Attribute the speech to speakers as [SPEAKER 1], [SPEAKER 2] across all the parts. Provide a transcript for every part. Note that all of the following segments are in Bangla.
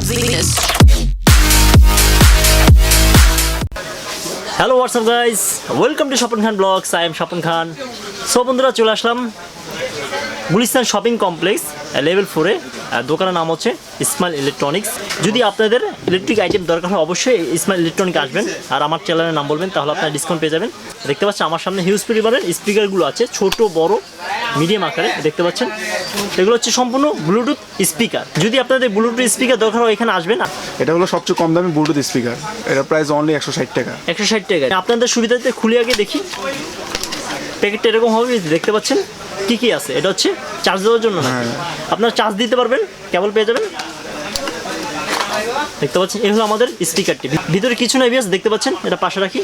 [SPEAKER 1] Venus.
[SPEAKER 2] Hello, what's up guys? Welcome to Shapon Khan Vlogs. I am Shapon Khan. So বন্ধুরা চলে আসলাম গুলিস্তান শপিং কমপ্লেক্স লেভেল 4 এ। দোকানের নাম হচ্ছে ইসমাইল ইলেকট্রনিক্স। যদি আপনাদের ইলেকট্রিক আইটেম দরকার হয় অবশ্যই ইসমাইল ইলেকট্রনিক আসবেন আর আমার চ্যানেলের নাম বলবেন, তাহলে আপনারা ডিসকাউন্ট পেয়ে যাবেন। দেখতে পাচ্ছেন আমার সামনে হিউজ পরিমাণের স্পিকারগুলো আছে, ছোট বড় মিডিয়াম আকারে দেখতে পাচ্ছেন। এগুলো হচ্ছে সম্পূর্ণ ব্লুটুথ স্পিকার। যদি আপনাদের ব্লুটুথ স্পিকার দরকার হয় এখানে আসবেন।
[SPEAKER 3] এটা হলো সবচেয়ে কম দামি ব্লুটুথ স্পিকার। এটা প্রাইস অনলি 160 টাকা।
[SPEAKER 2] 160 টাকা। আপনাদের সুবিধাতে খুলে আগে দেখি। প্যাকেটটা এরকম হবে, দেখতে পাচ্ছেন কি কি আছে। এটা হচ্ছে চার্জ দেওয়ার জন্য না, আপনারা চার্জ দিতে পারবেন, কেবল পেয়ে যাবেন। দেখতে পাচ্ছেন এই হলো আমাদের স্পিকারটি, ভিতরে কিছু নাই বিয়াস, দেখতে পাচ্ছেন। এটা পাশে রাখি।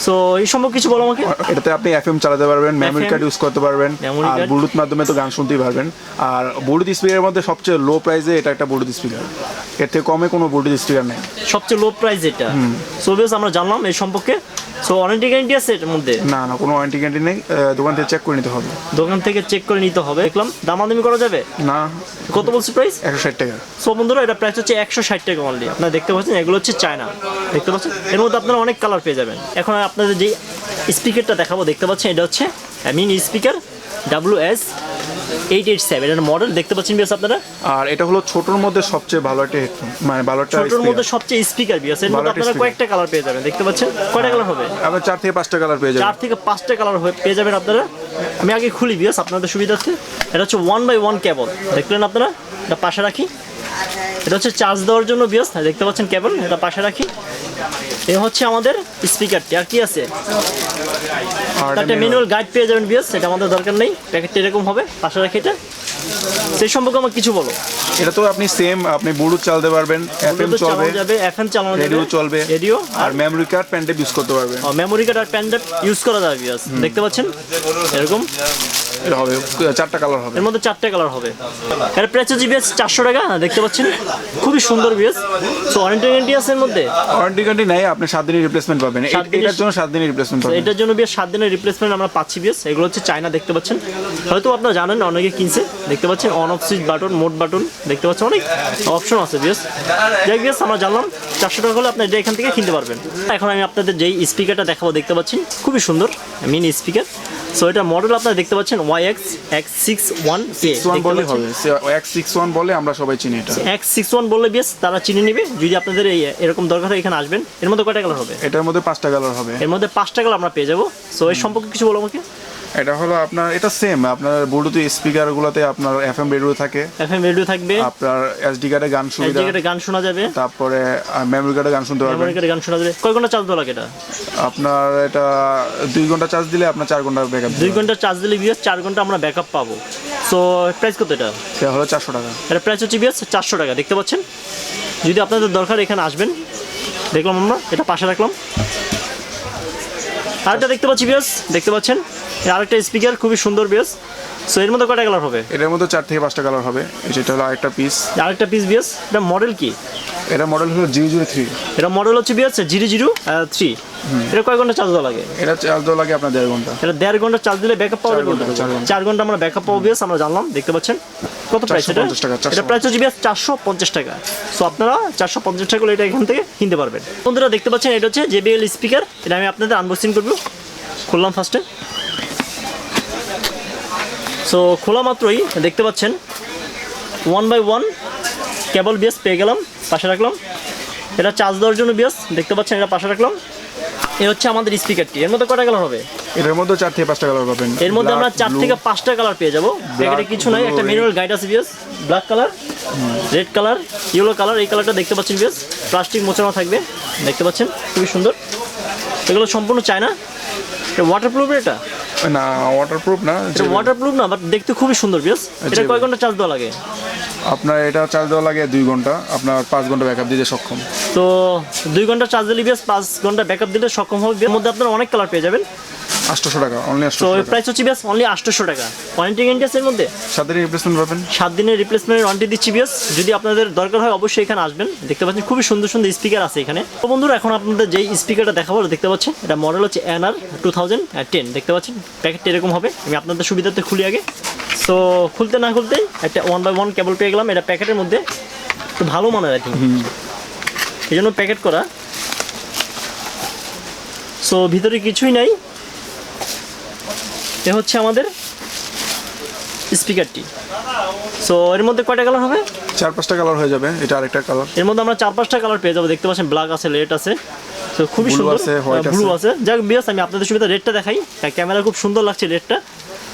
[SPEAKER 2] সো এই সম্পর্কে কিছু বলো আমাকে।
[SPEAKER 3] এটাতে আপনি এফএম চালাতে পারবেন, মেমরি কার্ড ইউজ করতে পারবেন, আর ব্লুটুথ মাধ্যমে তো গান শুনতেই পারবেন। আর ব্লুটুথ স্পিকারের মধ্যে সবচেয়ে লো প্রাইসে এটা একটা ব্লুটুথ স্পিকার। এর থেকে কমে কোনো ব্লুটুথ স্পিকার নেই,
[SPEAKER 2] সবচেয়ে লো প্রাইস এটা। সো বিয়াস আমরা জানলাম এই সম্পর্কে। সো ওয়ারেন্টি গ্যারান্টি আছে এর মধ্যে?
[SPEAKER 3] না, কোনো ওয়ারেন্টি গ্যারান্টি নেই, দোকান থেকে চেক করে নিতে হবে।
[SPEAKER 2] দোকান থেকে চেক করে নিতে হবে। দেখলাম দামাদামি করা যাবে
[SPEAKER 3] না।
[SPEAKER 2] কত বলছে প্রাইস?
[SPEAKER 3] 160 টাকা।
[SPEAKER 2] সো বন্ধুরা এটা প্রাইস হচ্ছে 160 টাকা অনলি। আপনারা দেখতে পাচ্ছেন এগুলো হচ্ছে চায়না, দেখতে পাচ্ছেন। এর মধ্যে আপনারা অনেক কালার পেয়ে যাবেন। এখন আপনাদের যে স্পিকারটা দেখাবো দেখতে পাচ্ছেন, এটা হচ্ছে মিনি স্পিকার WS887 এর মডেল, দেখতে পাচ্ছেন বিয়াস আপনারা।
[SPEAKER 3] আর এটা হলো ছোটর মধ্যে সবচেয়ে ভালো একটা হেডফোন, মানে ভালো একটা
[SPEAKER 2] ছোটর মধ্যে সবচেয়ে স্পিকার বিয়াস। এর মধ্যে আপনারা কয়েকটা কালার পেয়ে যাবেন, দেখতে পাচ্ছেন। কয়টা কালার হবে?
[SPEAKER 3] আপনারা 4 থেকে 5টা কালার পেয়ে যাবেন।
[SPEAKER 2] 4 থেকে 5টা কালার পেয়ে যাবেন আপনারা। আমি আগে খুলি বিয়াস আপনাদের সুবিধার্থে। এটা হচ্ছে 1x1 কেবল, দেখলেন আপনারা। এটা পাশে রাখি। এটা হচ্ছে চার্জ দেওয়ার জন্য বিয়াস, দেখতে পাচ্ছেন কেবল। এটা পাশে রাখি। এই হচ্ছে আমাদের স্পিকারটি। আর কি আছে? একটা ম্যানুয়াল গাইড পেয়ে যাবেন বিয়াস, এটা আমাদের দরকার নেই। প্যাকেটটা এরকম হবে, পাশে রাখি। এটা সেই সম্পর্কে আমার কিছু বলো।
[SPEAKER 3] এটা তো আপনি সেম, আপনি ব্লুটুথ চালাতে পারবেন, এফএম চলবে,
[SPEAKER 2] এফএম চালানো যাবে,
[SPEAKER 3] রেডিও চলবে,
[SPEAKER 2] রেডিও
[SPEAKER 3] আর memory card pen drive use করতে পারবেন।
[SPEAKER 2] মেমরি কার্ড আর পেন ড্রাইভ ইউজ করা যাবে বিয়াস, দেখতে পাচ্ছেন এরকম।
[SPEAKER 3] এটা হবে 4টা কালার হবে।
[SPEAKER 2] এর মধ্যে 4টা কালার হবে। এর প্রাইস হচ্ছে বিয়াস 400 টাকা, দেখতে পাচ্ছেন। খুবই সুন্দর বিয়াস। সো ওয়ারেন্টি গ্যারান্টি আছে এর মধ্যে?
[SPEAKER 3] ওয়ারেন্টি গ্যারান্টি নাই, আপনি 7 দিনের রিপ্লেসমেন্ট পাবেন। এটার জন্য 7 দিনের রিপ্লেসমেন্ট পাবেন।
[SPEAKER 2] এটার জন্য বিয়াস 7 দিনের রিপ্লেসমেন্ট আমরা পাচ্ছি বিয়াস। এগুলো হচ্ছে চায়না, দেখতে পাচ্ছেন। হয়তো আপনারা জানেন, অনেকে কিনছে, দেখতে পাচ্ছেন। On off switch button, mode button, দেখতে পাচ্ছেন। অনেক অপশন আছে বিয়াস। যাই বিয়াস আমরা জানলাম 400 টাকা হলে আপনি এটা এখান থেকে কিনতে পারবেন। এখন আমি আপনাদের যেই স্পিকারটা দেখাবো, দেখতে পাচ্ছেন খুবই সুন্দর মিনি স্পিকার। সো এটা মডেল আপনারা দেখতে পাচ্ছেন YX61
[SPEAKER 3] বলে হবে। X61 বলে আমরা সবাই চিনি। এটা
[SPEAKER 2] X61 বললে বেশ তারা চিনে নেবে। যদি আপনাদের এরকম দরকার হয় এখানে আসবেন। এর মধ্যে কয়টা কালার হবে?
[SPEAKER 3] এটার মধ্যে 5টা কালার হবে।
[SPEAKER 2] এর মধ্যে 5টা কালার আমরা পেয়ে যাবো। সো এর সম্পর্কে কিছু বলো আমাকে।
[SPEAKER 3] এটা হলো আপনার, এটা সেম আপনার ব্লুটুথ স্পিকারগুলোতে আপনার এফএম রেডিও থাকে,
[SPEAKER 2] এফএম রেডিও থাকবে,
[SPEAKER 3] আপনার এসডি কার্ডে গান সুবিধা,
[SPEAKER 2] এসডি কার্ডে গান শোনা যাবে,
[SPEAKER 3] তারপরে মেমরি কার্ডে গান শুনতে পারবেন।
[SPEAKER 2] মেমরি কার্ডে গান শোনা যাবে। কয় ঘন্টা চার্জ দেওয়া লাগে এটা?
[SPEAKER 3] আপনার এটা 2 ঘন্টা চার্জ দিলে আপনার 4 ঘন্টা ব্যাকআপ।
[SPEAKER 2] 2 ঘন্টা চার্জ দিলে বিয়াস 4 ঘন্টা আমরা ব্যাকআপ পাবো। সো প্রাইস কত এটা?
[SPEAKER 3] এটা হলো 400 টাকা।
[SPEAKER 2] এটা প্রাইস হচ্ছে বিয়াস 400 টাকা, দেখতে পাচ্ছেন। যদি আপনাদের দরকার এখানে আসবেন। দেখলাম আমরা, এটা পাশে রাখলাম। আরেকটা দেখতে পাচ্ছি বিয়াস, দেখতে পাচ্ছেন আরেকটা স্পিকার, খুবই সুন্দর বিয়াস। সো এর মধ্যে কয়টা কালার হবে?
[SPEAKER 3] এটার মধ্যে 4 থেকে 5টা কালার হবে। এটা হলো আরেকটা পিস।
[SPEAKER 2] আরেকটা পিস বিয়াস। এটা মডেল কি?
[SPEAKER 3] এটা মডেল হলো 003।
[SPEAKER 2] এটা মডেল হচ্ছে বিয়াস 003। এটা কয় ঘন্টা চার্জ দেওয়া লাগে?
[SPEAKER 3] এটা চার্জ দেওয়া লাগে আপনার 1.5 ঘন্টা।
[SPEAKER 2] এটা 1.5 ঘন্টা চার্জ দিলে ব্যাকআপ পাওয়া যাবে। 4 ঘন্টা আমরা ব্যাকআপ পাবো বিয়াস, আমরা জানলাম। দেখতে পাচ্ছেন কত প্রাইস এটা? এটা প্রাইস হচ্ছে বিয়াস 450 টাকা। সো আপনারা 450 টাকা এটা এখান থেকে কিনতে পারবেন। বন্ধুরা দেখতে পাচ্ছেন এটা হচ্ছে JBL স্পিকার। এটা আমি আপনাদের আনবক্সিং করব। খুললাম ফার্স্টে। সো খোলা মাত্রই দেখতে পাচ্ছেন 1x1 কেবল বিয়াস পেয়ে গেলাম, পাশে রাখলাম। এটা চার্জ দেওয়ার জন্য বিয়াস, দেখতে পাচ্ছেন। এটা পাশে রাখলাম। এই হচ্ছে আমাদের স্পিকারটি। এর মধ্যে কয়টা কালার হবে?
[SPEAKER 3] এর মধ্যে 4 থেকে 5টা কালার পাবেন।
[SPEAKER 2] এর মধ্যে আমরা 4 থেকে 5টা কালার পেয়ে যাবো। প্যাকেটে কিছু নাই, একটা ম্যানুয়াল গাইড আছে বিয়াস। Black colour, red colour, yellow colour. এই কালারটা দেখতে পাচ্ছেন বিয়াস, প্লাস্টিক মোছানো থাকবে, দেখতে পাচ্ছেন। খুবই সুন্দর। এগুলো সম্পূর্ণ চায়না। এটা ওয়াটারপ্রুফ? এটা
[SPEAKER 3] না ওয়াটারপ্রুফ না,
[SPEAKER 2] এটা ওয়াটারপ্রুফ না, বাট দেখতে খুবই সুন্দর বিয়াস। এটা কয় ঘন্টা চার্জ দেওয়া লাগে?
[SPEAKER 3] আপনার এটা চার্জ দেওয়া লাগে 2 ঘন্টা, আপনার 5 ঘন্টা ব্যাকআপ দিতে সক্ষম।
[SPEAKER 2] তো 2 ঘন্টা চার্জ দিলে বিয়াস 5 ঘন্টা ব্যাকআপ দিতে সক্ষম হবে। এর মধ্যে আপনারা অনেক কালার পেয়ে যাবেন।
[SPEAKER 3] 800 টাকা, অনলি 800
[SPEAKER 2] তো
[SPEAKER 3] টাকা।
[SPEAKER 2] এই প্রাইস হচ্ছে বিয়াস অনলি 800 টাকা। ওয়ারেন্টি গ্যারান্টি আছে এর মধ্যে?
[SPEAKER 3] 7 দিনের রিপ্লেসমেন্ট পাবেন।
[SPEAKER 2] 7 দিনের রিপ্লেসমেন্টের ওয়ারেন্টি দিচ্ছি বিয়াস। যদি আপনাদের দরকার হয় অবশ্যই এখানে আসবেন। দেখতে পাচ্ছেন খুবই সুন্দর সুন্দর স্পিকার আছে এখানে। তো বন্ধুরা এখন আপনাদের যেই স্পিকারটা দেখাবো, দেখতে পাচ্ছেন এটা মডেল হচ্ছে NR 2010, দেখতে পাচ্ছেন। প্যাকেটটা এরকম হবে। আমি আপনাদের সুবিধার্থে খুলি আগে। সো খুলতে না খুলতেই একটা 1x1 কেবল পেয়ে গেলাম। এটা প্যাকেটের মধ্যে তো ভালো মানের আর কি, এই জন্য প্যাকেট করা। সো ভিতরে কিছুই নাই। এ হচ্ছে আমাদের স্পিকারটি। সো এর মধ্যে কয়টা কালার হবে?
[SPEAKER 3] 4-5টা কালার হয়ে যাবে, এটা আরেকটা কালার।
[SPEAKER 2] এর মধ্যে আমরা 4-5টা কালার পেয়ে যাবো। দেখতে পাচ্ছেন ব্ল্যাক আছে, রেড আছে, তো খুবই সুন্দর, ব্লু আছে। যাক বিয়াস, আমি আপনাদের সুবিধা রেডটা দেখাই, ক্যামেরা খুব সুন্দর লাগছে রেডটা।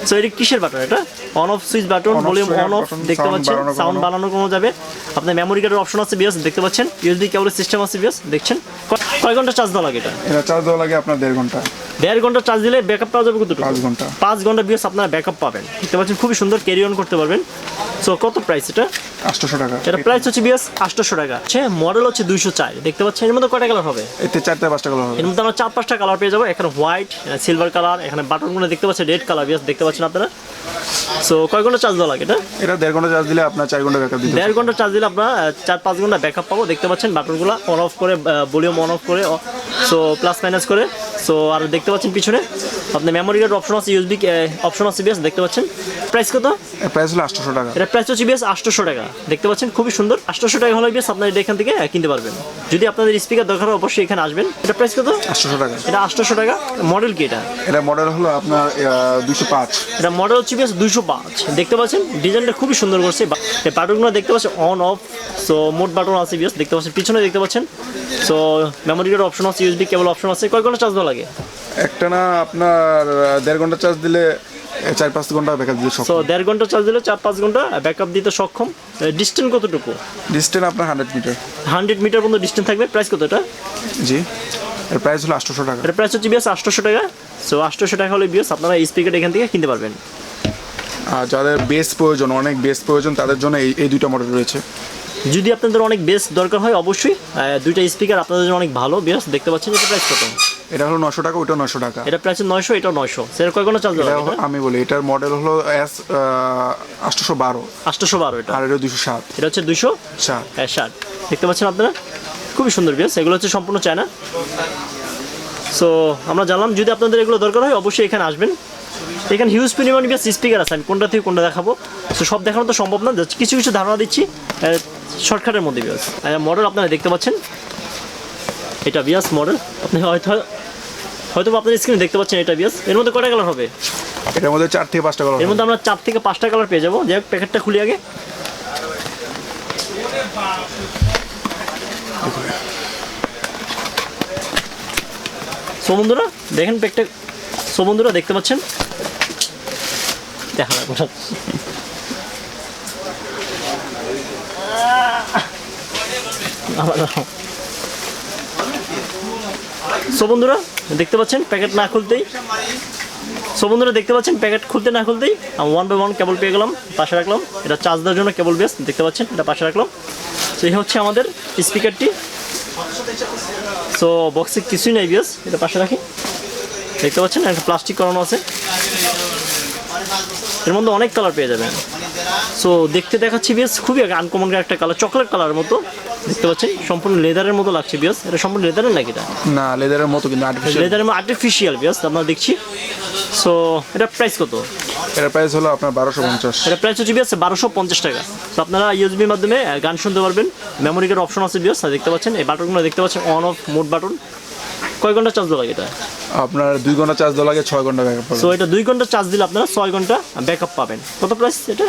[SPEAKER 2] সো এটা কিসের বাটন? এটা on off switch button, volume on of দেখতে পাচ্ছেন, সাউন্ড বাড়ানো কোনো যাবে। আপনার মেমোরি কার্ডের অপশন আছে বিয়াস, দেখতে পাচ্ছেন, ইউএসবি কেবলের সিস্টেম আছে বিয়াস, দেখছেন। কয় ঘন্টা চার্জ দেওয়া লাগে এটা?
[SPEAKER 3] এটা চার্জ দেওয়া লাগে আপনার 1.5 ঘন্টা।
[SPEAKER 2] 1.5 ঘন্টা চার্জ দিলে ব্যাকআপ পাওয়া যাবে কতটুকু?
[SPEAKER 3] 5 ঘন্টা।
[SPEAKER 2] 5 ঘন্টা বিয়াস আপনারা ব্যাকআপ পাবেন, দেখতে পাচ্ছেন, খুবই সুন্দর, ক্যারি অন করতে পারবেন। সো কত প্রাইস এটা?
[SPEAKER 3] 800 টাকা।
[SPEAKER 2] এটা প্রাইস হচ্ছে বিয়াস 800 টাকা। মডেল হচ্ছে 204, দেখতে পাচ্ছেন। এর মধ্যে কয়টা কালার হবে?
[SPEAKER 3] এতে 4-5টা কালার হবে।
[SPEAKER 2] এর মধ্যে আমরা 4-5টা কালার পেয়ে যাবো। এখানে হোয়াইট, সিলভার কালার, এখানে বাটনগুলো দেখতে পাচ্ছেন রেড কালার বিয়াস, দেখতে পাচ্ছেন আপনারা। সো কয় ঘন্টা চার্জ দেওয়া লাগে এটা?
[SPEAKER 3] এটা 1.5 ঘন্টা চার্জ দিলে আপনার 4 ঘন্টা ব্যাকআপ দিতে।
[SPEAKER 2] 1.5 ঘন্টা চার্জ দিলে আপনার 4-5 ঘন্টা ব্যাকআপ পাবো, দেখতে পাচ্ছেন। বাটনগুলো অন অফ করে, ভলিউম অন অফ করে, সো প্লাস মাইনাস করে। সো আর দেখতে পাচ্ছেন পিছনে আপনার মেমোরি কার্ড অপশন আছে, ইউএসবি অপশন আছে বিয়াস, দেখতে পাচ্ছেন। প্রাইস কত?
[SPEAKER 3] প্রাইস হলো 800 টাকা।
[SPEAKER 2] এটা প্রাইস হচ্ছে বিয়াস 800 টাকা, দেখতে পাচ্ছেন, খুবই সুন্দর। 800 টাকা হলে বিয়াস আপনারা এটা এখান থেকে কিনতে পারবেন। যদি আপনাদের স্পিকার দরকার হয় অবশ্যই এখানে আসবেন। এটা প্রাইস কত? 800
[SPEAKER 3] টাকা।
[SPEAKER 2] এটা 800 টাকা। মডেল কি এটা?
[SPEAKER 3] এটা মডেল হলো আপনার 205।
[SPEAKER 2] এটা মডেল হচ্ছে বিয়াস 205, দেখতে পাচ্ছেন। ডিজাইনটা খুবই সুন্দর করছে, এই বাটনগুলো দেখতে পাচ্ছেন অন অফ। সো মোট বাটন আছে বিয়াস, দেখতে পাচ্ছেন, পিছনে দেখতে পাচ্ছেন। সো মেমোরি কার্ড অপশন আছে, ইউএসবি কেবল অপশন আছে। কয় ঘন্টা চার্জ দেওয়া লাগে?
[SPEAKER 3] একটা না আপনার 1.5 ঘন্টা চার্জ দিলে 4-5 ঘন্টা ব্যাকআপ দিতে সক্ষম।
[SPEAKER 2] সো 1.5 ঘন্টা চার্জ দিলে 4-5 ঘন্টা ব্যাকআপ দিতে সক্ষম। ডিস্টেন্স কতটুকু?
[SPEAKER 3] ডিস্টেন্স আপনার 100 মিটার।
[SPEAKER 2] 100 মিটার পর্যন্ত ডিস্টেন্স থাকবে। প্রাইস কত এটা?
[SPEAKER 3] জি, এর প্রাইস হলো 800 টাকা।
[SPEAKER 2] এর প্রাইস হচ্ছে বিয়াস 800 টাকা। সো 800 টাকা হলে বিয়াস আপনারা এই স্পিকার এখান থেকে কিনতে পারবেন।
[SPEAKER 3] আর যাদের বেস প্রয়োজন, অনেক বেস প্রয়োজন, তাদের জন্য এই দুইটা মডেল রয়েছে।
[SPEAKER 2] যদি আপনাদের অনেক বেস দরকার হয় অবশ্যই দুইটা স্পিকার আপনাদের জন্য অনেক ভালো বিয়াস, দেখতে পাচ্ছেন। এটা প্রাইস কত?
[SPEAKER 3] এটা হলো 900 টাকা, ওইটা 900 টাকা।
[SPEAKER 2] এটা প্রাইস 900, এটা 900। সেটা কয় ঘন্টা চার্জ দেওয়া লাগে?
[SPEAKER 3] আমি বলি এটার মডেল হলো 812।
[SPEAKER 2] 812 এটা।
[SPEAKER 3] আর এটা 207।
[SPEAKER 2] এটা হচ্ছে 207, দেখতে পাচ্ছেন আপনারা, খুবই সুন্দর বিয়াস। এগুলো হচ্ছে সম্পূর্ণ চায়না। সো আমরা জানলাম, যদি আপনাদের এগুলো দরকার হয় অবশ্যই এখানে আসবেন। এখানে হিউজ পরিমাণ বিয়াস স্পিকার আছে, আমি কোনটা থেকে কোনটা দেখাবো, তো সব দেখানো তো সম্ভব না, কিছু কিছু ধারণা দিচ্ছি শর্টকাটের মধ্যে বিয়াস। মডেল আপনারা দেখতে পাচ্ছেন, এটা বিয়াস মডেল, আপনি হয়তো আপনাদের স্ক্রিনে দেখতে পাচ্ছেন এটা বিয়াস। এর মধ্যে কয়টা কালার হবে?
[SPEAKER 3] এটার মধ্যে 4-5টা কালার।
[SPEAKER 2] এর মধ্যে আমরা 4-5টা কালার পেয়ে যাবো। যাই হোক, প্যাকেটটা খুলি আগে। সো বন্ধুরা দেখেন প্যাকটা, সো বন্ধুরা দেখতে পাচ্ছেন, দেখা না কোথা। সো বন্ধুরা দেখতে পাচ্ছেন প্যাকেট না খুলতেই, সো বন্ধুরা দেখতে পাচ্ছেন প্যাকেট খুলতে না খুলতেই আমি 1 বাই 1 কেবল পেয়ে গেলাম, পাশে রাখলাম। এটা চার্জ দেওয়ার জন্য কেবল বেস, দেখতে পাচ্ছেন, এটা পাশে রাখলাম। সো এই হচ্ছে আমাদের স্পিকারটি। সো বক্সে কিছুই নেই বিয়াস, এটা পাশে রাখি, দেখতে পাচ্ছেন, একটা প্লাস্টিক করানো আছে। এর মধ্যে অনেক কালার পেয়ে যাবেন। সো দেখতে দেখাচ্ছি বিয়াস, খুবই আনকমন একটা কালার, চকলেট কালারের মতো, দেখতে পাচ্ছেন, সম্পূর্ণ লেদারের মতো লাগছে বিয়াস। এটা সম্পূর্ণ লেদারের নাকি? এটা
[SPEAKER 3] না, লেদারের মতো কিন্তু আর্টিফিশিয়াল।
[SPEAKER 2] লেদারের মতো আর্টিফিশিয়াল বিয়াস আমরা দেখছি। সো এটা প্রাইস কত?
[SPEAKER 3] এর প্রাইস হলো আপনার 1250।
[SPEAKER 2] এটা প্রাইস হচ্ছে বিয়াস 1250 টাকা। তো আপনারা ইউএসবির মাধ্যমে গান শুনতে পারবেন। মেমোরি কার্ড অপশন আছে বিয়াস, দেখতে পাচ্ছেন। এই বাটনগুলো দেখতে পাচ্ছেন অন অফ মোড বাটন। কয় ঘন্টা চার্জ দেওয়া লাগে এটা?
[SPEAKER 3] আপনার 2 ঘন্টা চার্জ দেওয়া লাগে, 6 ঘন্টা ব্যাকআপ পাবেন।
[SPEAKER 2] সো এটা 2 ঘন্টা চার্জ দিলে আপনারা 6 ঘন্টা ব্যাকআপ পাবেন। কত প্রাইস এটা?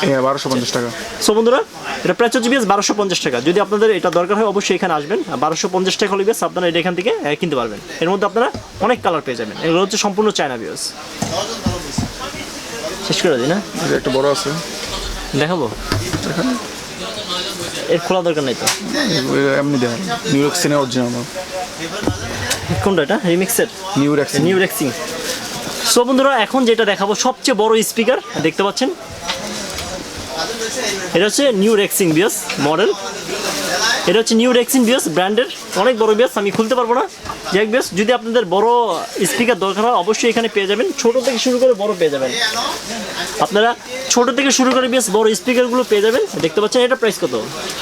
[SPEAKER 3] 1250 টাকা।
[SPEAKER 2] সো বন্ধুরা এটা প্রাইস হচ্ছে বিয়াস 1250 টাকা। যদি আপনাদের এটা দরকার হয় অবশ্যই এখানে আসবেন। 1250 টাকা হলে বিয়াস আপনারা এটা এখান থেকে কিনতে পারবেন। এর মধ্যে আপনারা অনেক কালার পেয়ে যাবেন। এগুলো হচ্ছে সম্পূর্ণ চায়না বিয়াস। শেষ করে দিই না,
[SPEAKER 3] একটা বড় আছে,
[SPEAKER 2] দেখাবো। এর খোলা দরকার নাই তো,
[SPEAKER 3] এমনি দেখেন। নিউ রেক্সিনের অরিজিনাল।
[SPEAKER 2] কোনটা এটা? রিমিক্সের নিউ রেক্সিং। সো বন্ধুরা এখন যেটা দেখাবো সবচেয়ে বড় স্পিকার, দেখতে পাচ্ছেন, এটা হচ্ছে নিউ রেক্সিং বিয়াস মডেল। এটা হচ্ছে নিউ রেক্সিং বিয়াস ব্র্যান্ডের, অনেক বড় বিয়াস, আমি খুলতে পারবো না। যাই বিয়াস, যদি আপনাদের বড় স্পিকার দরকার হয় অবশ্যই এখানে পেয়ে যাবেন। ছোট থেকে শুরু করে বড় পেয়ে যাবেন। আপনারা ছোট থেকে শুরু করে বিয়াস বড় স্পিকারগুলো পেয়ে যাবেন, দেখতে পাচ্ছেন। এটা প্রাইস কত?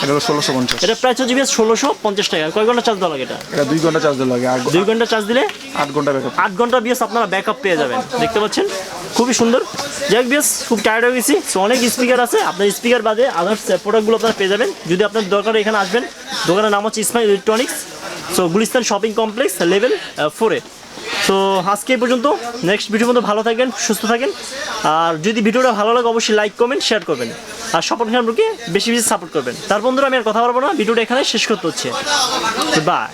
[SPEAKER 3] এটা হলো 1650।
[SPEAKER 2] এটা প্রাইস হচ্ছে বিয়াস 1650 টাকা। কয় ঘন্টা চার্জ দেওয়া লাগে এটা?
[SPEAKER 3] এটা 2 ঘন্টা চার্জ দেওয়া লাগে।
[SPEAKER 2] 2 ঘন্টা চার্জ দিলে
[SPEAKER 3] 8 ঘন্টা ব্যাকআপ।
[SPEAKER 2] 8 ঘন্টা বিয়াস আপনারা ব্যাকআপ পেয়ে যাবেন, দেখতে পাচ্ছেন, খুবই সুন্দর। যাক বেশ খুব টায়ার্ড হয়ে গেছি। সো অনেক স্পিকার আছে, আপনার স্পিকার বাদে আদার্স প্রোডাক্টগুলো আপনারা পেয়ে যাবেন। যদি আপনার দরকার এখানে আসবেন। দোকানের নাম হচ্ছে Ismail electronics. So Gulistan shopping complex level 4-এ। তো আজকে এই পর্যন্ত, নেক্সট ভিডিওর মধ্যে ভালো থাকবেন, সুস্থ থাকেন। আর যদি ভিডিওটা ভালো লাগে অবশ্যই লাইক কমেন্ট শেয়ার করবেন, আর স্বপন খান ব্লগকে বেশি বেশি সাপোর্ট করবেন। তার বন্ধুরা আমি আর কথা বলবো না, ভিডিওটা এখানে শেষ করতে হচ্ছে। বাই।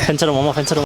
[SPEAKER 2] ফ্যান ছাড়ো মামা, ফ্যান ছাড়ো।